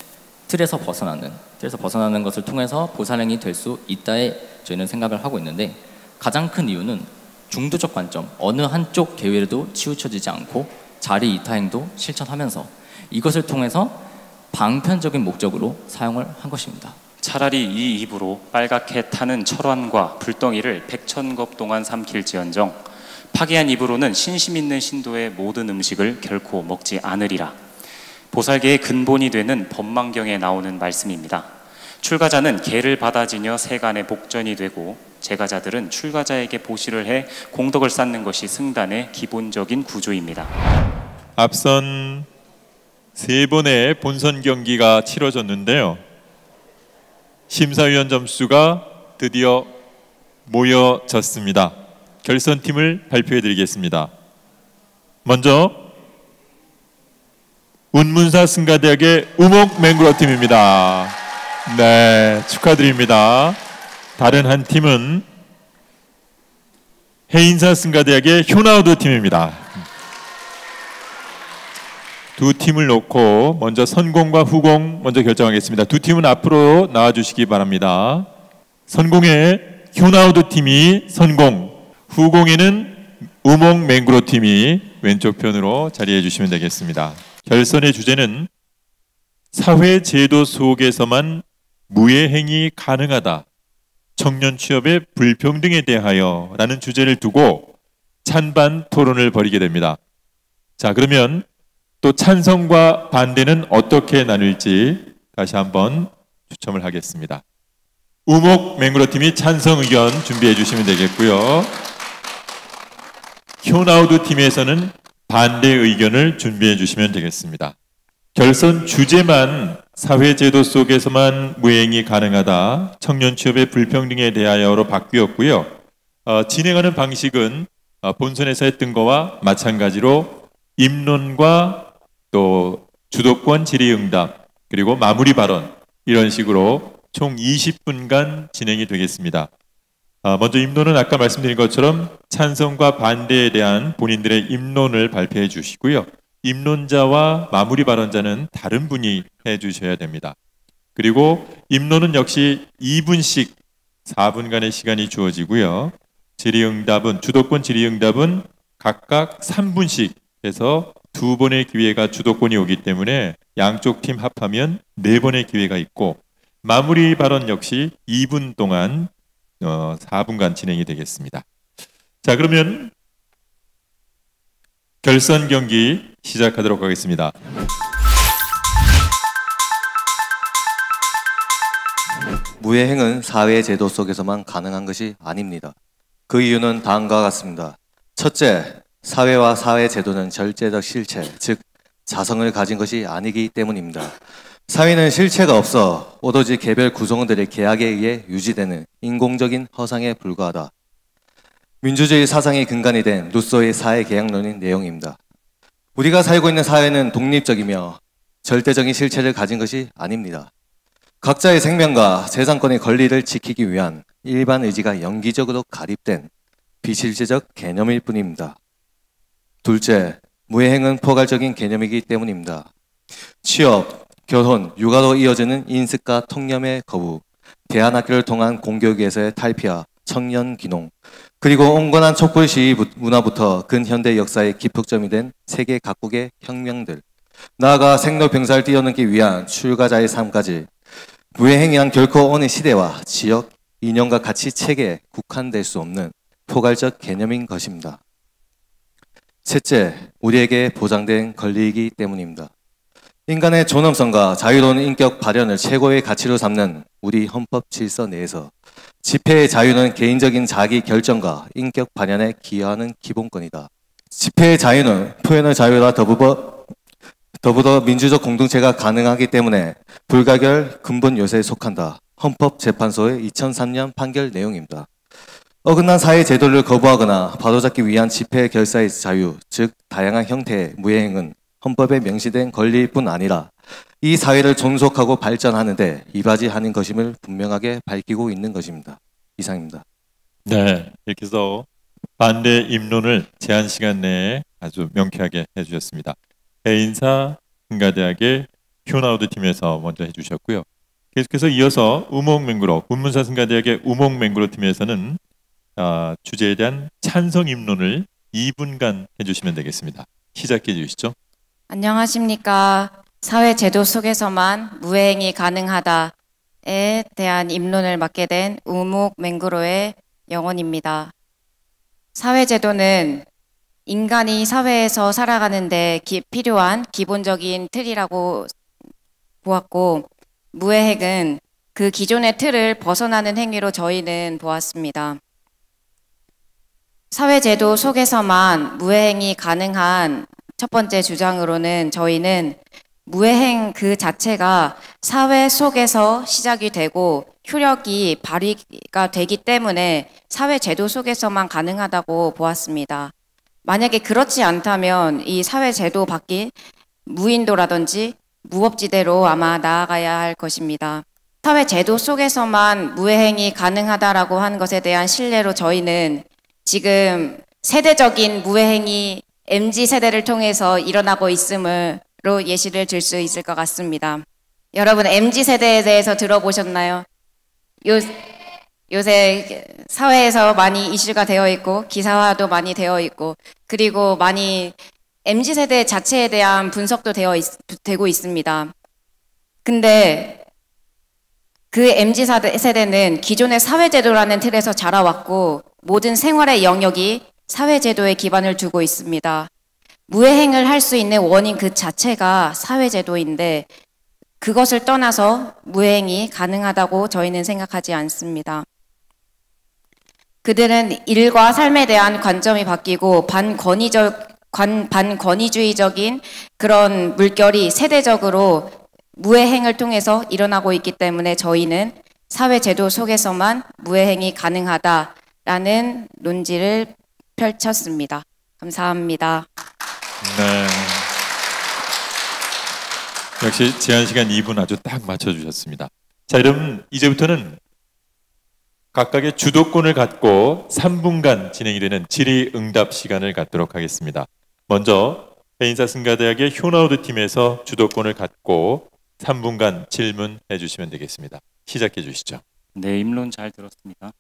틀에서 벗어나는 것을 통해서 보살행이 될 수 있다에 저희는 생각을 하고 있는데, 가장 큰 이유는 중도적 관점, 어느 한쪽 계율에도 치우쳐지지 않고 자리 이타행도 실천하면서 이것을 통해서 방편적인 목적으로 사용을 한 것입니다. 차라리 이 입으로 빨갛게 타는 철환과 불덩이를 백천겁 동안 삼킬지언정 파괴한 입으로는 신심 있는 신도의 모든 음식을 결코 먹지 않으리라. 보살계의 근본이 되는 법망경에 나오는 말씀입니다. 출가자는 계를 받아지녀 세간의 복전이 되고, 제가자들은 출가자에게 보시를 해 공덕을 쌓는 것이 승단의 기본적인 구조입니다. 앞선 3번의 본선 경기가 치러졌는데요. 심사위원 점수가 드디어 모여졌습니다. 결선팀을 발표해 드리겠습니다. 먼저 운문사 승가대학의 우목 맹구러 팀입니다. 네, 축하드립니다. 다른 한 팀은 해인사 승가대학의 효나우드 팀입니다. 두 팀을 놓고 먼저 선공과 후공 먼저 결정하겠습니다. 두 팀은 앞으로 나와주시기 바랍니다. 선공의 효나우드 팀이 선공, 후공에는 우목 맹구러 팀이 왼쪽 편으로 자리해 주시면 되겠습니다. 결선의 주제는 사회제도 속에서만 무예행이 가능하다, 청년 취업의 불평등에 대하여 라는 주제를 두고 찬반 토론을 벌이게 됩니다. 자, 그러면 또 찬성과 반대는 어떻게 나눌지 다시 한번 추첨을 하겠습니다. 우목 맹구러 팀이 찬성 의견 준비해 주시면 되겠고요. 효나우드 팀에서는 반대 의견을 준비해 주시면 되겠습니다. 결선 주제만 사회제도 속에서만 무예행이 가능하다, 청년 취업의 불평등에 대하여로 바뀌었고요. 진행하는 방식은 본선에서 했던 거와 마찬가지로 입론과 또 주도권 질의응답 그리고 마무리 발언 이런 식으로 총 20분간 진행이 되겠습니다. 먼저 입론은 아까 말씀드린 것처럼 찬성과 반대에 대한 본인들의 입론을 발표해 주시고요. 입론자와 마무리 발언자는 다른 분이 해 주셔야 됩니다. 그리고 입론은 역시 2분씩 4분간의 시간이 주어지고요. 질의응답은 주도권 질의응답은 각각 3분씩 해서 2번의 기회가 주도권이 오기 때문에 양쪽 팀 합하면 4번의 기회가 있고 마무리 발언 역시 2분 동안 4분간 진행이 되겠습니다. 자, 그러면 결선 경기 시작하도록 하겠습니다. 무예행은 사회 제도 속에서만 가능한 것이 아닙니다. 그 이유는 다음과 같습니다. 첫째, 사회와 사회 제도는 절제적 실체, 즉 자성을 가진 것이 아니기 때문입니다. 사회는 실체가 없어 오로지 개별 구성원들의 계약에 의해 유지되는 인공적인 허상에 불과하다. 민주주의 사상의 근간이 된 루소의 사회계약론인 내용입니다. 우리가 살고 있는 사회는 독립적이며 절대적인 실체를 가진 것이 아닙니다. 각자의 생명과 재산권의 권리를 지키기 위한 일반 의지가 연기적으로 가립된 비실제적 개념일 뿐입니다. 둘째, 무예행은 포괄적인 개념이기 때문입니다. 취업, 결혼, 육아로 이어지는 인습과 통념의 거부, 대안학교를 통한 공교육에서의 탈피와 청년 귀농, 그리고 온건한 촛불 시위 문화부터 근현대 역사의 기폭점이 된 세계 각국의 혁명들, 나아가 생로병사를 뛰어넘기 위한 출가자의 삶까지 무예행이란 결코 어느 시대와 지역, 이념과 가치 체계에 국한될 수 없는 포괄적 개념인 것입니다. 셋째, 우리에게 보장된 권리이기 때문입니다. 인간의 존엄성과 자유로운 인격 발현을 최고의 가치로 삼는 우리 헌법 질서 내에서 집회의 자유는 개인적인 자기 결정과 인격 발현에 기여하는 기본권이다. 집회의 자유는 표현의 자유와 더불어 민주적 공동체가 가능하기 때문에 불가결 근본 요새에 속한다. 헌법재판소의 2003년 판결 내용입니다. 어긋난 사회 제도를 거부하거나 바로잡기 위한 집회 결사의 자유, 즉 다양한 형태의 무예행은 헌법에 명시된 권리일 뿐 아니라 이 사회를 존속하고 발전하는데 이바지하는 것임을 분명하게 밝히고 있는 것입니다. 이상입니다. 네, 이렇게 해서 반대 입론을 제한 시간 내에 아주 명쾌하게 해주셨습니다. 해인사 승가대학의 휴나우드 팀에서 먼저 해주셨고요. 계속해서 이어서 우목맹구로 군문사 승가대학의 우목맹구로 팀에서는 주제에 대한 찬성 입론을 2분간 해주시면 되겠습니다. 시작해 주시죠. 안녕하십니까. 사회 제도 속에서만 무예행이 가능하다에 대한 입론을 맡게 된 우목맹구로의 영혼입니다. 사회 제도는 인간이 사회에서 살아가는데 필요한 기본적인 틀이라고 보았고, 무예행은 그 기존의 틀을 벗어나는 행위로 저희는 보았습니다. 사회제도 속에서만 무예행이 가능한 첫 번째 주장으로는 저희는 무예행 그 자체가 사회 속에서 시작이 되고 효력이 발휘가 되기 때문에 사회제도 속에서만 가능하다고 보았습니다. 만약에 그렇지 않다면 이 사회제도 밖에 무인도라든지 무법지대로 아마 나아가야 할 것입니다. 사회제도 속에서만 무예행이 가능하다라고 하는 것에 대한 신뢰로 저희는 지금 세대적인 무예행이 MZ세대를 통해서 일어나고 있음으로 예시를 들 수 있을 것 같습니다. 여러분 MZ세대에 대해서 들어보셨나요? 요새 사회에서 많이 이슈가 되어 있고 기사화도 많이 되어 있고 그리고 많이 MZ세대 자체에 대한 분석도 되고 있습니다. 근데 그 MZ세대는 기존의 사회제도라는 틀에서 자라왔고 모든 생활의 영역이 사회제도에 기반을 두고 있습니다. 무예행을 할 수 있는 원인 그 자체가 사회제도인데 그것을 떠나서 무예행이 가능하다고 저희는 생각하지 않습니다. 그들은 일과 삶에 대한 관점이 바뀌고 반권위주의적인 그런 물결이 세대적으로 무예행을 통해서 일어나고 있기 때문에 저희는 사회제도 속에서만 무예행이 가능하다 라는 논지를 펼쳤습니다. 감사합니다. 네. 역시 제한 시간 2분 아주 딱 맞춰주셨습니다. 자, 그럼 이제부터는 각각의 주도권을 갖고 3분간 진행이 되는 질의응답 시간을 갖도록 하겠습니다. 먼저 해인사승가대학의 효나우드 팀에서 주도권을 갖고 3분간 질문해 주시면 되겠습니다. 시작해 주시죠. 네, 임론 잘 들었습니다.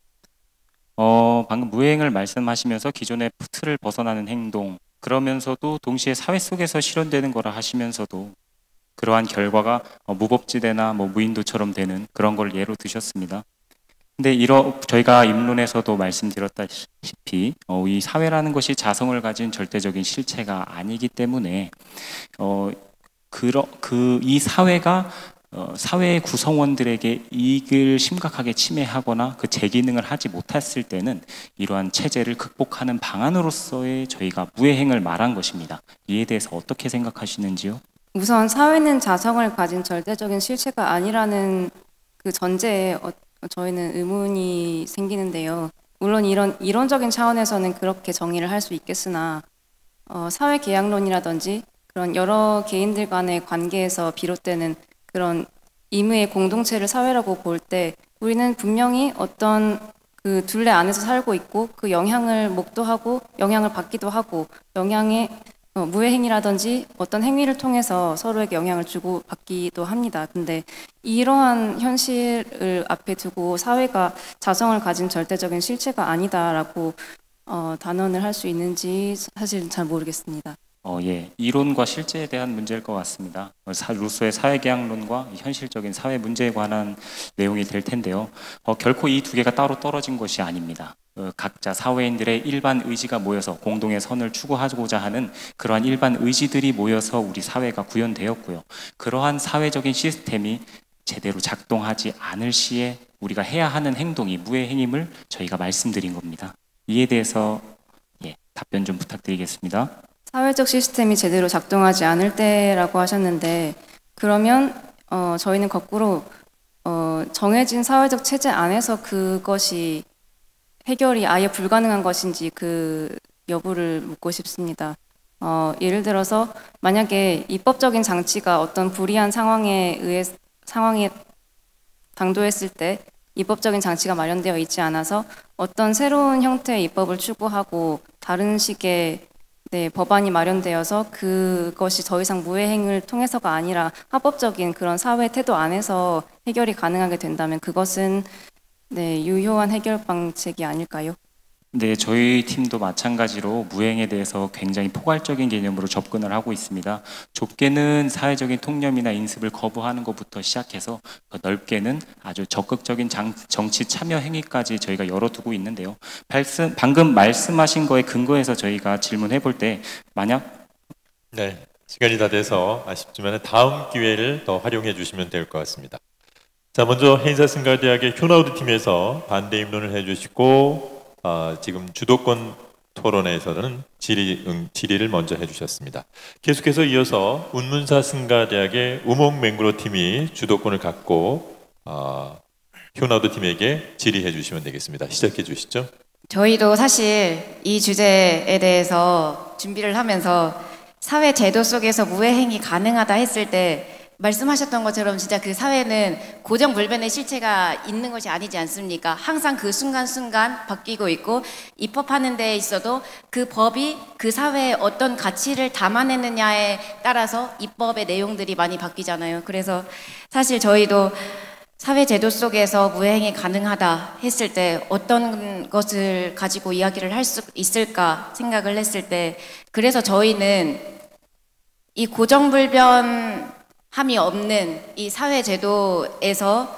방금 무행을 말씀하시면서 기존의 틀을 벗어나는 행동, 그러면서도 동시에 사회 속에서 실현되는 거라 하시면서도 그러한 결과가 무법지대나 무인도처럼 되는 그런 걸 예로 드셨습니다. 근데 저희가 임론에서도 말씀드렸다시피 이 사회라는 것이 자성을 가진 절대적인 실체가 아니기 때문에 이 사회가 사회의 구성원들에게 이익을 심각하게 침해하거나 그 재기능을 하지 못했을 때는 이러한 체제를 극복하는 방안으로서의 저희가 무해행을 말한 것입니다. 이에 대해서 어떻게 생각하시는지요? 우선 사회는 자성을 가진 절대적인 실체가 아니라는 그 전제에 저희는 의문이 생기는데요. 물론 이론적인 차원에서는 그렇게 정의를 할 수 있겠으나 사회 계약론이라든지 그런 여러 개인들 간의 관계에서 비롯되는 그런 임의의 공동체를 사회라고 볼 때 우리는 분명히 어떤 그 둘레 안에서 살고 있고 그 영향을 목도하고 영향을 받기도 하고 영향의 무해행위라든지 어떤 행위를 통해서 서로에게 영향을 주고 받기도 합니다. 근데 이러한 현실을 앞에 두고 사회가 자성을 가진 절대적인 실체가 아니다라고 단언을 할 수 있는지 사실 잘 모르겠습니다. 예, 이론과 실제에 대한 문제일 것 같습니다. 루소의 사회계약론과 현실적인 사회 문제에 관한 내용이 될 텐데요. 결코 이 두 개가 따로 떨어진 것이 아닙니다. 각자 사회인들의 일반 의지가 모여서 공동의 선을 추구하고자 하는 그러한 일반 의지들이 모여서 우리 사회가 구현되었고요. 그러한 사회적인 시스템이 제대로 작동하지 않을 시에 우리가 해야 하는 행동이 무해행임을 저희가 말씀드린 겁니다. 이에 대해서 답변 좀 부탁드리겠습니다. 사회적 시스템이 제대로 작동하지 않을 때라고 하셨는데 그러면 저희는 거꾸로 정해진 사회적 체제 안에서 그것이 해결이 아예 불가능한 것인지 그 여부를 묻고 싶습니다. 예를 들어서 만약에 입법적인 장치가 어떤 불이한 상황에 당도했을 때 입법적인 장치가 마련되어 있지 않아서 어떤 새로운 형태의 입법을 추구하고 다른 식의 법안이 마련되어서 그것이 더 이상 무해행을 통해서가 아니라 합법적인 그런 사회 태도 안에서 해결이 가능하게 된다면 그것은 유효한 해결 방책이 아닐까요? 네, 저희 팀도 마찬가지로 무행에 대해서 굉장히 포괄적인 개념으로 접근을 하고 있습니다. 좁게는 사회적인 통념이나 인습을 거부하는 것부터 시작해서 넓게는 아주 적극적인 정치 참여 행위까지 저희가 열어두고 있는데요. 방금 말씀하신 거에 근거해서 저희가 질문해 볼 때 만약 시간이 다 돼서 아쉽지만 다음 기회를 더 활용해 주시면 될 것 같습니다. 자, 먼저 해인사승가대학의 효나우드 팀에서 반대 입론을 해주시고 지금 주도권 토론회에서는 질의를 먼저 해주셨습니다. 계속해서 이어서 운문사승가대학의 우몽맹구로 팀이 주도권을 갖고 효나우드 팀에게 질의해 주시면 되겠습니다. 시작해 주시죠. 저희도 사실 이 주제에 대해서 준비를 하면서 사회 제도 속에서 무해행이 가능하다 했을 때 말씀하셨던 것처럼 진짜 그 사회는 고정불변의 실체가 있는 것이 아니지 않습니까? 항상 그 순간순간 바뀌고 있고 입법하는 데 있어도 그 법이 그 사회에 어떤 가치를 담아내느냐에 따라서 입법의 내용들이 많이 바뀌잖아요. 그래서 사실 저희도 사회제도 속에서 무해행이 가능하다 했을 때 어떤 것을 가지고 이야기를 할 수 있을까 생각을 했을 때 그래서 저희는 이 고정불변 함이 없는 이 사회제도에서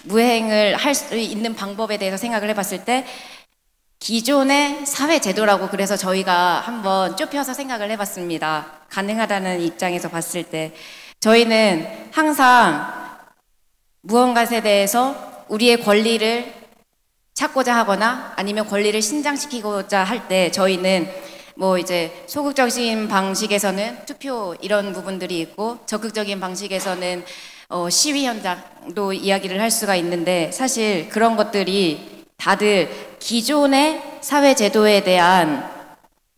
무해행을 할 수 있는 방법에 대해서 생각을 해봤을 때 기존의 사회제도라고 그래서 저희가 한번 좁혀서 생각을 해봤습니다. 가능하다는 입장에서 봤을 때 저희는 항상 무언가에 대해서 우리의 권리를 찾고자 하거나 아니면 권리를 신장시키고자 할 때 저희는 이제 소극적인 방식에서는 투표 이런 부분들이 있고 적극적인 방식에서는 시위 현장도 이야기를 할 수가 있는데 사실 그런 것들이 다들 기존의 사회제도에 대한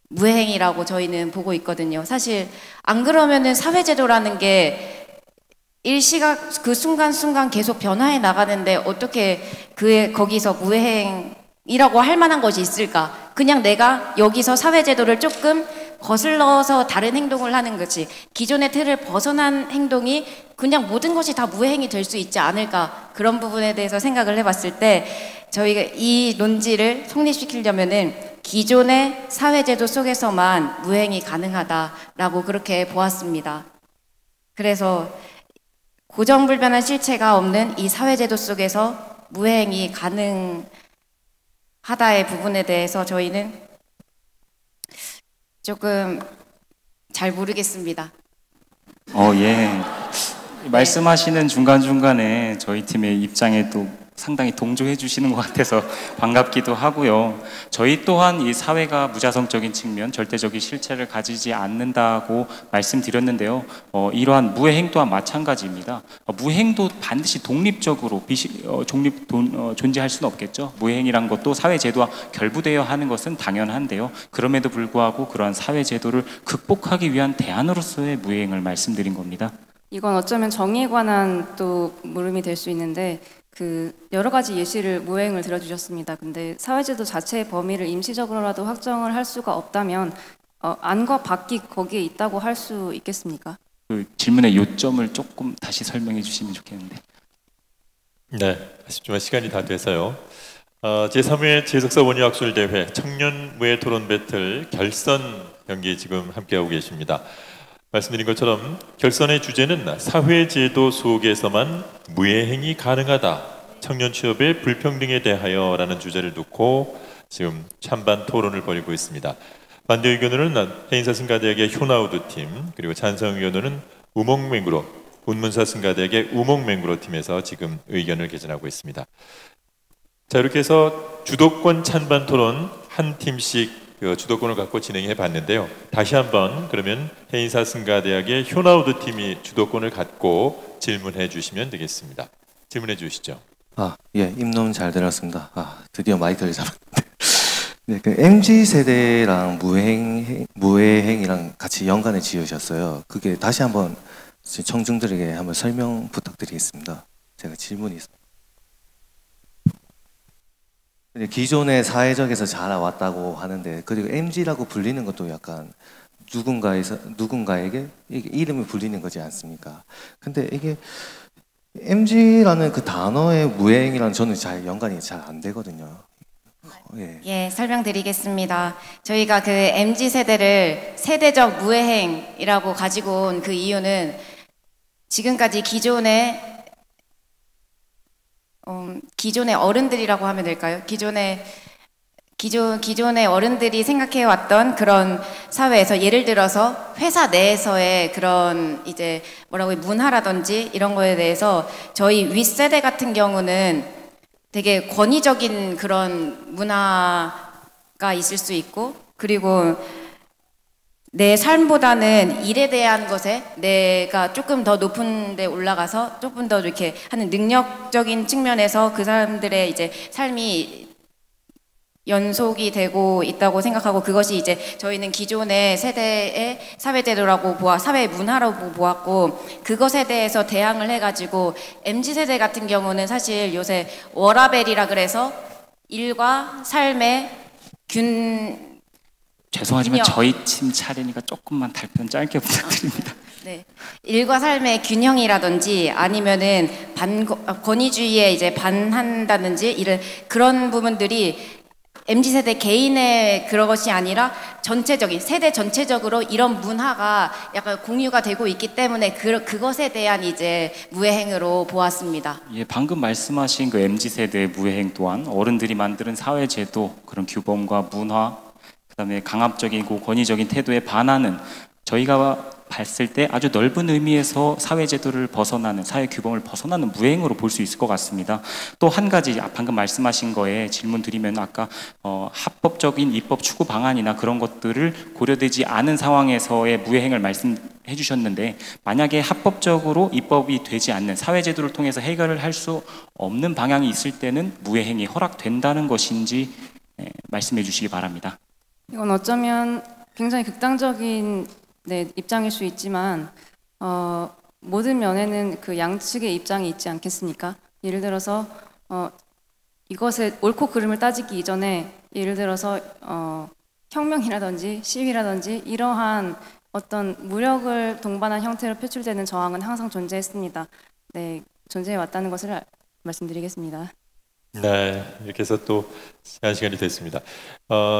무해행위라고 저희는 보고 있거든요. 사실 안 그러면은 사회제도라는 게 일시각 그 순간순간 계속 변화해 나가는데 어떻게 거기서 무해행이라고 할 만한 것이 있을까? 그냥 내가 여기서 사회제도를 조금 거슬러서 다른 행동을 하는 거지, 기존의 틀을 벗어난 행동이 그냥 모든 것이 다 무해행이 될 수 있지 않을까, 그런 부분에 대해서 생각을 해봤을 때 저희가 이 논지를 성립시키려면은 기존의 사회제도 속에서만 무해행이 가능하다라고 그렇게 보았습니다. 그래서 고정불변한 실체가 없는 이 사회제도 속에서 무해행이 가능하다의 부분에 대해서 저희는 조금 잘 모르겠습니다. 예. 말씀하시는 중간중간에 저희 팀의 입장에 또 상당히 동조해 주시는 것 같아서 반갑기도 하고요. 저희 또한 이 사회가 무자성적인 측면, 절대적인 실체를 가지지 않는다고 말씀드렸는데요. 이러한 무해행 또한 마찬가지입니다. 무해행도 반드시 독립적으로 존재할 수는 없겠죠. 무해행이란 것도 사회제도와 결부되어 하는 것은 당연한데요. 그럼에도 불구하고 그러한 사회제도를 극복하기 위한 대안으로서의 무해행을 말씀드린 겁니다. 이건 어쩌면 정의에 관한 또 물음이 될 수 있는데, 여러 가지 예시를 무해행을 들어주셨습니다. 근데 사회제도 자체의 범위를 임시적으로라도 확정을 할 수가 없다면 안과 밖이 거기에 있다고 할 수 있겠습니까? 그 질문의 요점을 조금 다시 설명해 주시면 좋겠는데. 네, 아쉽지만 시간이 다 돼서요. 제3회 재석사 원효학술대회 청년 무해 토론 배틀 결선 경기 지금 함께하고 계십니다. 말씀드린 것처럼 결선의 주제는 사회제도 속에서만 무해행이 가능하다, 청년 취업의 불평등에 대하여라는 주제를 놓고 지금 찬반 토론을 벌이고 있습니다. 반대 의견으로는 해인사승가대학의 효나우두 팀, 그리고 찬성 의견으로는 우몽맹구로, 운문사승가대학의 우몽맹구로 팀에서 지금 의견을 개진하고 있습니다. 자, 이렇게 해서 주도권 찬반 토론 한 팀씩 주도권을 갖고 진행해 봤는데요. 다시 한번 그러면 해인사승가대학의 효나우두 팀이 주도권을 갖고 질문해 주시면 되겠습니다. 질문해 주시죠. 예, 입론 잘 들었습니다. 드디어 마이크를 잡았는데. 네, 그 MZ세대랑 무해행이랑 같이 연관을 지으셨어요. 그게 다시 한번 청중들에게 한번 설명 부탁드리겠습니다. 제가 질문이 있습니다. 기존의 사회적에서 자라왔다고 하는데, 그리고 MZ라고 불리는 것도 약간 누군가에게 이게 이름을 불리는 거지 않습니까? 근데 이게 MZ라는 그 단어의 무해행이랑 저는 잘 연관이 잘 안 되거든요. 예, 설명드리겠습니다. 저희가 그 MZ세대를 세대적 무해행이라고 가지고 온 그 이유는 지금까지 기존의 어른들이라고 하면 될까요? 기존의 어른들이 생각해왔던 그런 사회에서, 예를 들어서 회사 내에서의 그런 이제 문화라든지 이런 거에 대해서 저희 윗세대 같은 경우는 되게 권위적인 그런 문화가 있을 수 있고, 그리고 내 삶보다는 일에 대한 것에 내가 조금 더 높은 데 올라가서 조금 더 이렇게 하는 능력적인 측면에서 그 사람들의 이제 삶이 연속이 되고 있다고 생각하고, 그것이 이제 저희는 기존의 세대의 사회제도라고 사회 문화라고 보았고, 그것에 대해서 대항을 해가지고 MZ세대 같은 경우는 사실 요새 워라벨이라 그래서 일과 삶의 죄송하지만 저희 팀 차례니까 조금만 답변 짧게 부탁드립니다. 네, 일과 삶의 균형이라든지 아니면은 권위주의에 이제 반한다든지 그런 부분들이 MZ세대 개인의 그런 것이 아니라 전체적인 세대 전체적으로 이런 문화가 약간 공유가 되고 있기 때문에 그것에 대한 이제 무해행으로 보았습니다. 예, 방금 말씀하신 그 MZ세대의 무해행 또한 어른들이 만드는 사회제도, 그런 규범과 문화, 그다음에 강압적이고 권위적인 태도에 반하는, 저희가 봤을 때 아주 넓은 의미에서 사회제도를 벗어나는, 사회 규범을 벗어나는 무해행으로 볼 수 있을 것 같습니다. 또 한 가지 방금 말씀하신 거에 질문 드리면, 아까 합법적인 입법 추구 방안이나 그런 것들을 고려되지 않은 상황에서의 무해행을 말씀해 해주셨는데 만약에 합법적으로 입법이 되지 않는 사회제도를 통해서 해결을 할 수 없는 방향이 있을 때는 무해행이 허락된다는 것인지 말씀해 주시기 바랍니다. 이건 어쩌면 굉장히 극단적인 입장일 수 있지만 모든 면에는 그 양측의 입장이 있지 않겠습니까? 예를 들어서 이것의 옳고 그름을 따지기 이전에 예를 들어서 혁명이라든지 시위라든지 이러한 어떤 무력을 동반한 형태로 표출되는 저항은 항상 존재했습니다. 네, 존재해 왔다는 것을 말씀드리겠습니다. 네, 이렇게 해서 또 시간이 됐습니다.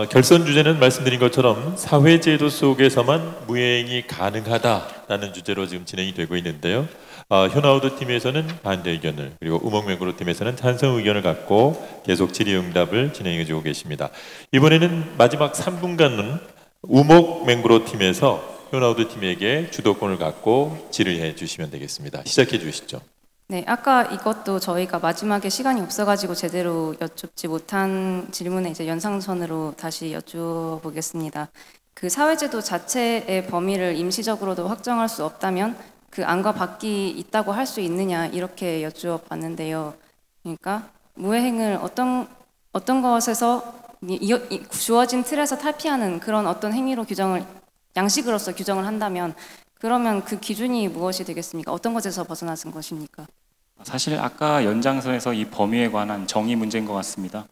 결선 주제는 말씀드린 것처럼 사회제도 속에서만 무해행이 가능하다라는 주제로 지금 진행이 되고 있는데요. 휴나우드 팀에서는 반대 의견을, 그리고 우목맹구로 팀에서는 찬성 의견을 갖고 계속 질의응답을 진행해 주고 계십니다. 이번에는 마지막 3분간은 우목맹구로 팀에서 휴나우드 팀에게 주도권을 갖고 질의해 주시면 되겠습니다. 시작해 주시죠. 네, 아까 이것도 저희가 마지막에 시간이 없어가지고 제대로 여쭙지 못한 질문에 이제 연상선으로 다시 여쭤보겠습니다. 그 사회제도 자체의 범위를 임시적으로도 확정할 수 없다면 그 안과 밖이 있다고 할 수 있느냐 이렇게 여쭈어봤는데요. 그러니까 무해행을 어떤 것에서 주어진 틀에서 탈피하는 그런 어떤 행위로 양식으로서 규정을 한다면 그러면 그 기준이 무엇이 되겠습니까? 어떤 것에서 벗어나는 것입니까? 사실 아까 연장선에서 이 범위에 관한 정의 문제인 것 같습니다.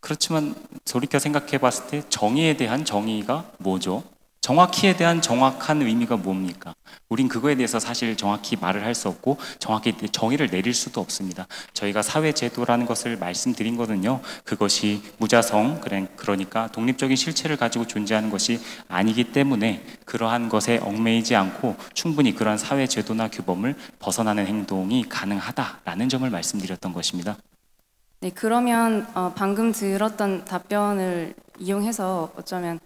그렇지만 돌이켜 생각해 봤을 때 정의에 대한 정의가 뭐죠? 정확히에 대한 정확한 의미가 뭡니까? 우린 그거에 대해서 사실 정확히 말을 할 수 없고 정확히 정의를 내릴 수도 없습니다. 저희가 사회제도라는 것을 말씀드린 거는요, 그것이 무자성, 그러니까 독립적인 실체를 가지고 존재하는 것이 아니기 때문에 그러한 것에 얽매이지 않고 충분히 그러한 사회제도나 규범을 벗어나는 행동이 가능하다라는 점을 말씀드렸던 것입니다. 네, 그러면 방금 들었던 답변을 이용해서 어쩌면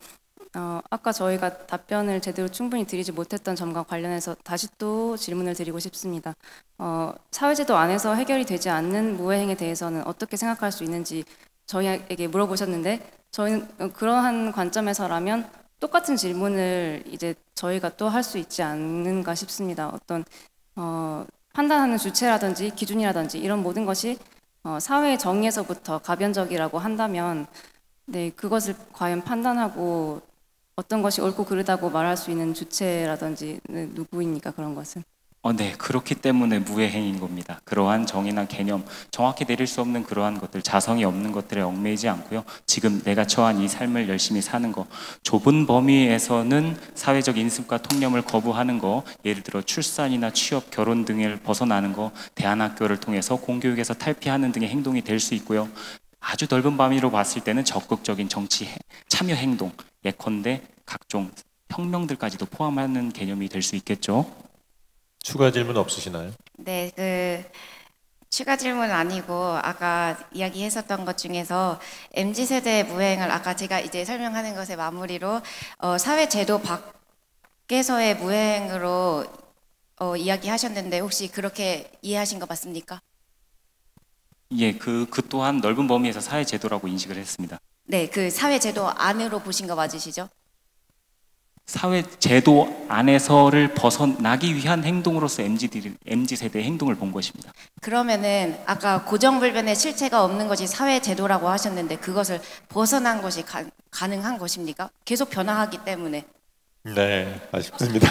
아까 저희가 답변을 제대로 충분히 드리지 못했던 점과 관련해서 다시 또 질문을 드리고 싶습니다. 사회제도 안에서 해결이 되지 않는 무해행에 대해서는 어떻게 생각할 수 있는지 저희에게 물어보셨는데 저희는 그러한 관점에서라면 똑같은 질문을 이제 저희가 또 할 수 있지 않는가 싶습니다. 어떤 판단하는 주체라든지 기준이라든지 이런 모든 것이 사회의 정의에서부터 가변적이라고 한다면 네, 그것을 과연 판단하고 어떤 것이 옳고 그르다고 말할 수 있는 주체라든지 누구입니까? 그런 것은? 네, 그렇기 때문에 무해행인 겁니다. 그러한 정의나 개념, 정확히 내릴 수 없는 그러한 것들, 자성이 없는 것들에 얽매이지 않고요. 지금 내가 처한 이 삶을 열심히 사는 거, 좁은 범위에서는 사회적 인습과 통념을 거부하는 거, 예를 들어 출산이나 취업, 결혼 등을 벗어나는 거, 대안학교를 통해서 공교육에서 탈피하는 등의 행동이 될 수 있고요. 아주 넓은 범위로 봤을 때는 적극적인 정치 참여 행동, 예컨대 각종 혁명들까지도 포함하는 개념이 될 수 있겠죠. 추가 질문 없으시나요? 네, 추가 질문 아니고 아까 이야기했었던 것 중에서 MZ세대의 무해행을 아까 제가 이제 설명하는 것의 마무리로 사회제도 밖에서의 무해행으로 이야기하셨는데 혹시 그렇게 이해하신 거 맞습니까? 예, 그 또한 넓은 범위에서 사회제도라고 인식을 했습니다. 네, 그 사회제도 안으로 보신 거 맞으시죠? 사회제도 안에서를 벗어나기 위한 행동으로서 MZ세대의 행동을 본 것입니다. 그러면은 아까 고정불변의 실체가 없는 것이 사회제도라고 하셨는데 그것을 벗어난 것이 가능한 것입니까? 계속 변화하기 때문에. 네, 아쉽습니다.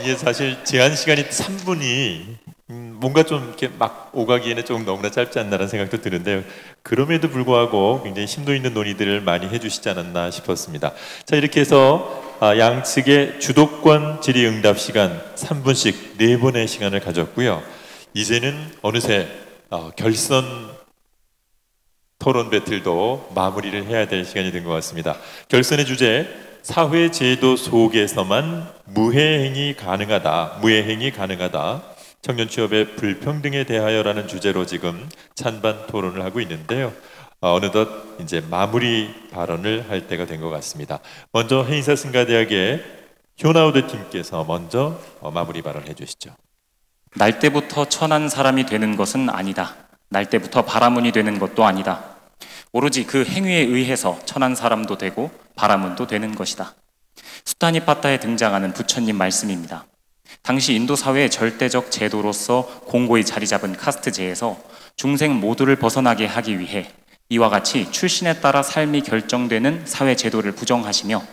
이게 사실 제한 시간이 3분이 뭔가 좀 이렇게 막 오가기에는 조금 너무나 짧지 않나라는 생각도 드는데요. 그럼에도 불구하고 굉장히 심도 있는 논의들을 많이 해주시지 않았나 싶었습니다. 자, 이렇게 해서 양측의 주도권 질의응답 시간 3분씩 4번의 시간을 가졌고요. 이제는 어느새 결선 토론 배틀도 마무리를 해야 될 시간이 된 것 같습니다. 결선의 주제, 사회제도 속에서만 무해행이 가능하다, 청년 취업의 불평등에 대하여라는 주제로 지금 찬반 토론을 하고 있는데요. 어느덧 이제 마무리 발언을 할 때가 된 것 같습니다. 먼저 해인사 승가대학의 휴나우드 팀께서 먼저 마무리 발언해 주시죠. 날 때부터 천한 사람이 되는 것은 아니다. 날 때부터 바라문이 되는 것도 아니다. 오로지 그 행위에 의해서 천한 사람도 되고 바라문도 되는 것이다. 수타니파타에 등장하는 부처님 말씀입니다. 당시 인도 사회의 절대적 제도로서 공고히 자리 잡은 카스트제에서 중생 모두를 벗어나게 하기 위해 이와 같이 출신에 따라 삶이 결정되는 사회 제도를 부정하시며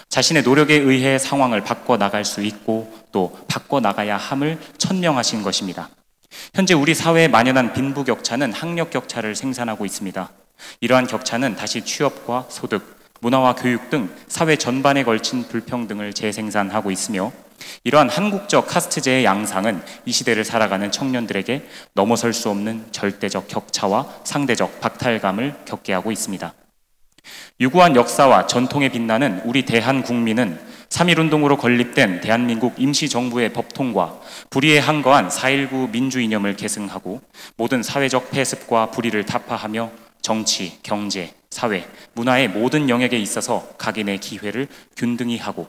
자신의 노력에 의해 상황을 바꿔나갈 수 있고 또 바꿔나가야 함을 천명하신 것입니다. 현재 우리 사회에 만연한 빈부격차는 학력격차를 생산하고 있습니다. 이러한 격차는 다시 취업과 소득, 문화와 교육 등 사회 전반에 걸친 불평등을 재생산하고 있으며 이러한 한국적 카스트제의 양상은 이 시대를 살아가는 청년들에게 넘어설 수 없는 절대적 격차와 상대적 박탈감을 겪게 하고 있습니다. 유구한 역사와 전통에 빛나는 우리 대한국민은 3.1운동으로 건립된 대한민국 임시정부의 법통과 불의에 항거한 4.19 민주이념을 계승하고 모든 사회적 폐습과 불의를 타파하며 정치, 경제, 사회, 문화의 모든 영역에 있어서 각인의 기회를 균등히 하고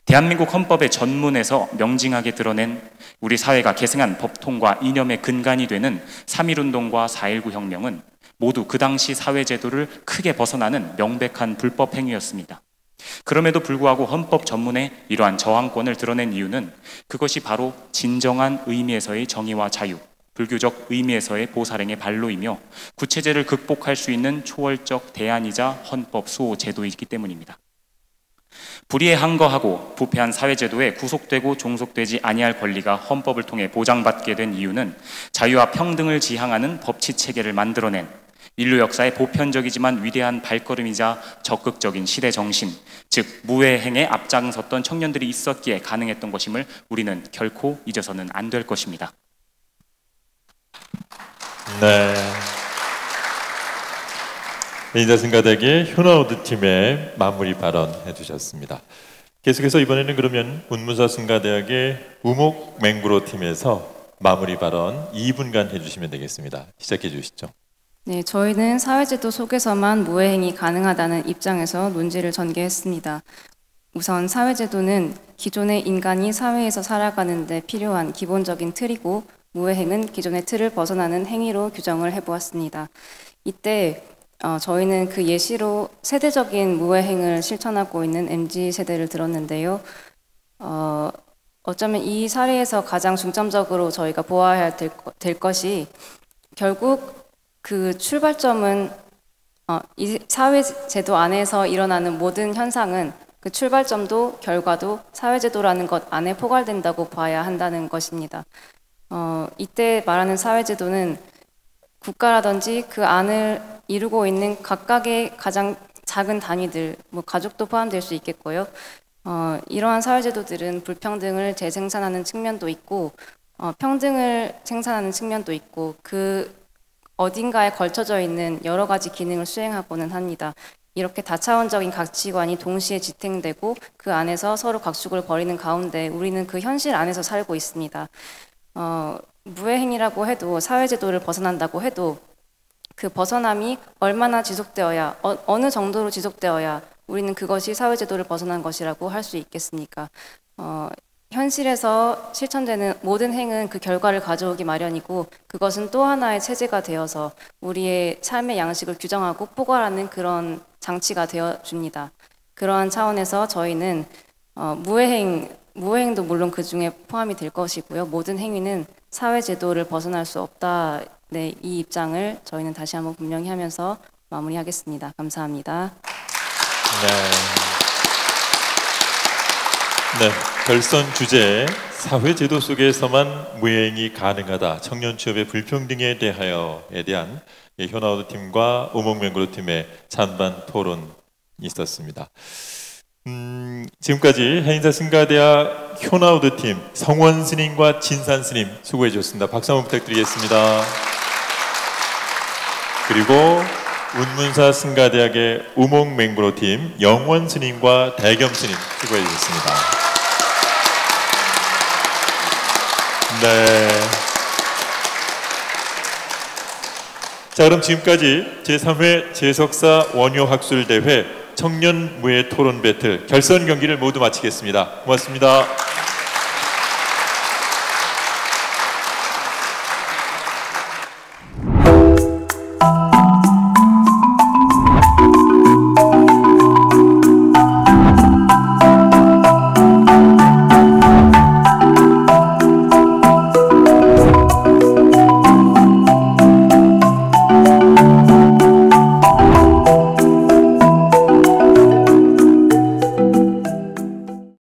대한민국 헌법의 전문에서 명징하게 드러낸 우리 사회가 계승한 법통과 이념의 근간이 되는 3.1운동과 4.19 혁명은 모두 그 당시 사회제도를 크게 벗어나는 명백한 불법 행위였습니다. 그럼에도 불구하고 헌법 전문에 이러한 저항권을 드러낸 이유는 그것이 바로 진정한 의미에서의 정의와 자유, 불교적 의미에서의 보살행의 발로이며 구체제를 극복할 수 있는 초월적 대안이자 헌법 수호 제도이기 때문입니다. 불의에 항거하고 부패한 사회제도에 구속되고 종속되지 아니할 권리가 헌법을 통해 보장받게 된 이유는 자유와 평등을 지향하는 법치체계를 만들어낸 인류 역사의 보편적이지만 위대한 발걸음이자 적극적인 시대 정신, 즉 무해행에 앞장섰던 청년들이 있었기에 가능했던 것임을 우리는 결코 잊어서는 안 될 것입니다. 네. 인자승가대학의 효나우드 팀의 마무리 발언 해주셨습니다. 계속해서 이번에는 그러면 운문사 승가대학의 우목 맹구로 팀에서 마무리 발언 2분간 해주시면 되겠습니다. 시작해 주시죠. 네, 저희는 사회제도 속에서만 무해행이 가능하다는 입장에서 논지를 전개했습니다. 우선 사회제도는 기존의 인간이 사회에서 살아가는 데 필요한 기본적인 틀이고 무해행은 기존의 틀을 벗어나는 행위로 규정을 해보았습니다. 이때 저희는 그 예시로 세대적인 무해행을 실천하고 있는 MZ세대를 들었는데요. 어쩌면 이 사례에서 가장 중점적으로 저희가 보아야 될 것이 결국 그 출발점은 이 사회제도 안에서 일어나는 모든 현상은 그 출발점도 결과도 사회제도라는 것 안에 포괄된다고 봐야 한다는 것입니다. 이때 말하는 사회제도는 국가라든지 그 안을 이루고 있는 각각의 가장 작은 단위들, 뭐 가족도 포함될 수 있겠고요. 이러한 사회제도들은 불평등을 재생산하는 측면도 있고 평등을 생산하는 측면도 있고 그 어딘가에 걸쳐져 있는 여러 가지 기능을 수행하고는 합니다. 이렇게 다차원적인 가치관이 동시에 지탱되고 그 안에서 서로 각축을 벌이는 가운데 우리는 그 현실 안에서 살고 있습니다. 무해행이라고 해도 사회제도를 벗어난다고 해도 그 벗어남이 얼마나 지속되어야 어느 정도로 지속되어야 우리는 그것이 사회제도를 벗어난 것이라고 할 수 있겠습니까? 현실에서 실천되는 모든 행은 그 결과를 가져오기 마련이고 그것은 또 하나의 체제가 되어서 우리의 삶의 양식을 규정하고 포괄하는 그런 장치가 되어줍니다. 그러한 차원에서 저희는 무해행도 물론 그 중에 포함이 될 것이고요. 모든 행위는 사회제도를 벗어날 수 없다. 네, 이 입장을 저희는 다시 한번 분명히 하면서 마무리하겠습니다. 감사합니다. 네, 결선 주제 사회제도 속에서만 무해행이 가능하다. 청년 취업의 불평등에 대하여에 대한 효나우드 팀과 우목맹구로 팀의 찬반 토론이 있었습니다. 지금까지 해인사 승가대학 효나우드 팀 성원 스님과 진산 스님 수고해 주셨습니다. 박수 한번 부탁드리겠습니다. 그리고 운문사 승가대학의 우목맹구로 팀 영원 스님과 대겸 스님 수고해 주셨습니다. 네. 자, 그럼 지금까지 제3회 재석사 원효 학술대회 청년 무해 토론 배틀 결선 경기를 모두 마치겠습니다. 고맙습니다.